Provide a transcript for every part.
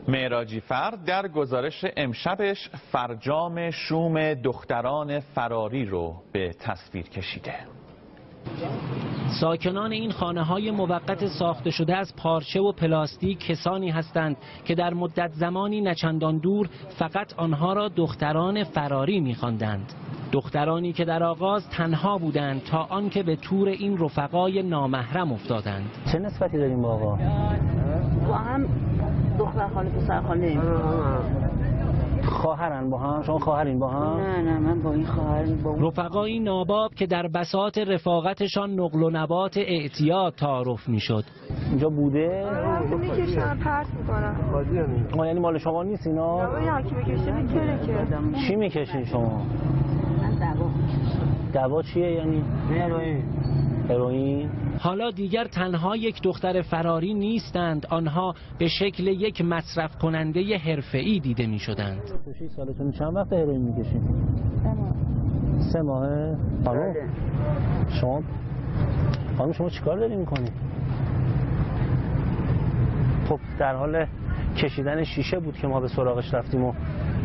معراجی فرد در گزارش امشبش فرجام شوم دختران فراری رو به تصویر کشیده. ساکنان این خانه‌های موقت ساخته شده از پارچه و پلاستیک کسانی هستند که در مدت زمانی نچندان دور فقط آنها را دختران فراری می‌خواندند. دخترانی که در آغاز تنها بودند تا آنکه به تور این رفقای نامحرم افتادند. چه نسبتی داریم با آقا؟ با هم دختر خاله پسر خاله. خواهرن با هم؟ شما خواهرین با هم؟ نه من با این خواهرین با اون. رفقایی ناباب که در بساط رفاقتشان نقل و نبات اعتیاد تعارف میشد. اینجا بوده؟ میکشن پرت میکنن. یعنی مال شما نیست اینا؟ نه هر کی بکشه میکنه که. چی میکشین شما؟ دوا چیه یعنی؟ هروئین. حالا دیگر تنها یک دختر فراری نیستند، آنها به شکل یک مصرف کننده حرفه‌ای دیده می شدند. 6 سالتون چند وقت هروئین میکشین؟ 3 ماهه. خانم شما چیکار داری میکنی؟ خب در حال کشیدن شیشه بود که ما به سراغش رفتیم و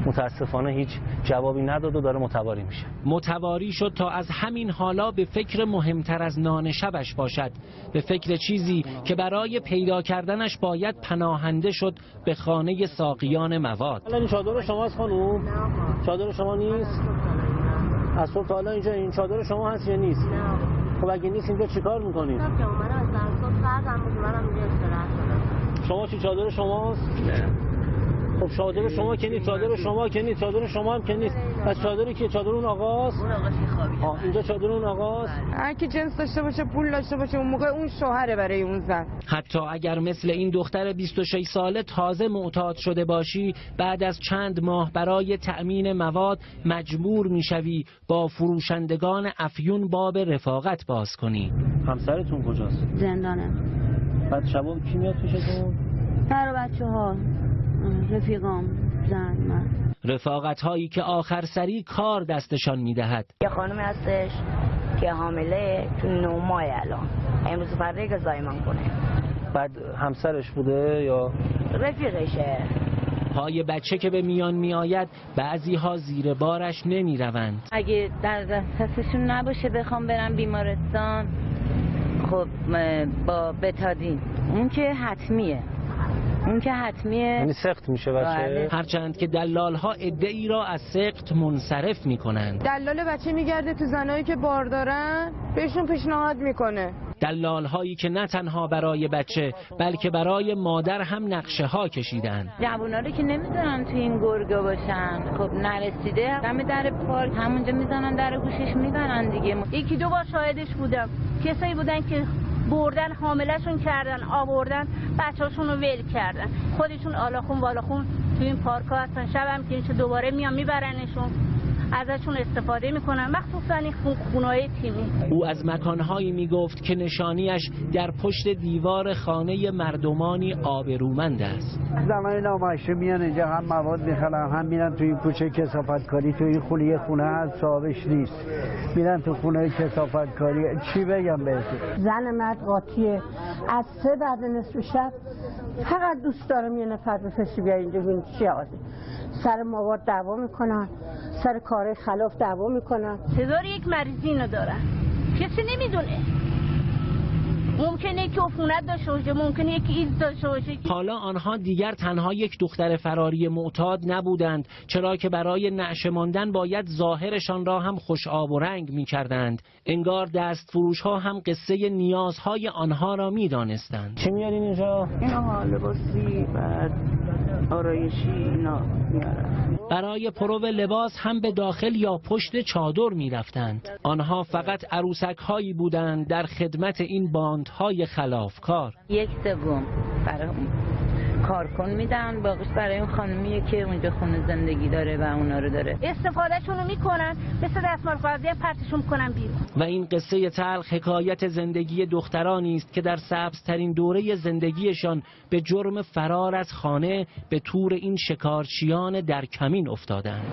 متاسفانه هیچ جوابی نداد و داره متواری میشه. متواری شد تا از همین حالا به فکر مهمتر از نان شبش باشد، به فکر چیزی که برای پیدا کردنش باید پناهنده شد به خانه ساقیان مواد. حالا این چادر شماست خانم؟ چادر شما نیست؟ از صبح تا حالا اینجا این چادر شما هست یا نیست؟ خب اگه نیست اینجا چیکار میکنید؟ شما چی چادر شماست؟ خب چادر شما که نیست، چادر شما که نیست، چادر شما هم که نیست. پس چادری که چادر اون آقاست؟ اون آقا خوابی. اینجا چادر اون آقاست؟ هر کی جنس داشته باشه، پول داشته باشه، اون موقع اون شوهره برای اون زن. حتی اگر مثل این دختر 26 ساله تازه معتاد شده باشی، بعد از چند ماه برای تأمین مواد مجبور میشوی با فروشندگان افیون باب رفاقت باز کنی. همسرتون کجاست؟ زندانه. بعد شبا کی میاد پیشتون؟ سر بچه‌ها، رفیقام، زن، من. رفاقت هایی که آخر سری کار دستشان میدهد. یه خانم هستش که حامله تو 9 ماه الان، امروز فردا که زایمان کنه. بعد همسرش بوده یا رفیقشه؟ پای بچه که به میان میآید بعضی ها زیر بارش نمی روند. اگه در دسترسشون نباشه بخوام برم بیمارستان، خب با بتادین اون که حتمیه. یعنی سخت میشه بچه؟ هرچند که دلال ها ادعی را از سخت منصرف میکنند. دلال بچه میگرده تو زنایی که بار دارن، بهشون پیشنهاد میکنه. دلال هایی که نه تنها برای بچه بلکه برای مادر هم نقشه ها کشیدند. جوونا رو که نمیذارن تو این گرگا باشن، خب نرسیده دم در پارک همونجا میزنن در گوشش میبرن دیگه. یکی دو بار شاهدش بودم، کسایی بودن که بردن حامله‌شون کردن، آوردن بچه‌هاشون رو ول کردن، خودشون آلاخون بالاخون تو این پارک‌ها هستن، شبم که اینچه دوباره میان میبرنشون، ازشون استفاده میکنن، مخصوصا این خونه‌های تیمی. او از مکانهایی میگفت که نشانیش در پشت دیوار خانه مردمانی آبرومند است. زمانی ناماشته میان اینجا هم مواد میخرن، هم میرن توی کوچه کثافتکاری، توی خونه هست صاحبش نیست، میرن تو خونه کثافتکاری. چی بگم بهتون؟ زن مرد قاطیه، از 3 بعد نصف شب فقط دوست دارم یه نفر بفرستی بیا اینجا ببین چی آده. سر مواد دعوا میکنن، سر کار خلاف دعوا میکنن. 1001 مریضی اینو دارن، کسی نمیدونه. ممکنه که عفونت داشته باشه، ممکنه یکی ایدز داشته باشه. حالا آنها دیگر تنها یک دختر فراری معتاد نبودند، چرا که برای نعشه ماندن باید ظاهرشان را هم خوش آب و رنگ می‌کردند. انگار دستفروش ها هم قصه نیازهای آنها را می‌دانستند. چی میارین اینجا؟ اینا لباسی بعد آرایشی اینا میارن. برای پرو لباس هم به داخل یا پشت چادر می‌رفتند. آنها فقط عروسک هایی بودند در خدمت این باندهای خلافکار. 1/3 برای کارکن میدن، باقیش برای اون خانمیه که اونجا خونه زندگی داره و اونا رو داره. استفادهشون رو میکنن، مثل دستمال کاغذی پرتشون میکنن بیرون. و این قصه تلخ حکایت زندگی دخترانی است که در سبزترین دوره زندگیشان به جرم فرار از خانه به تور این شکارچیان در کمین افتادند.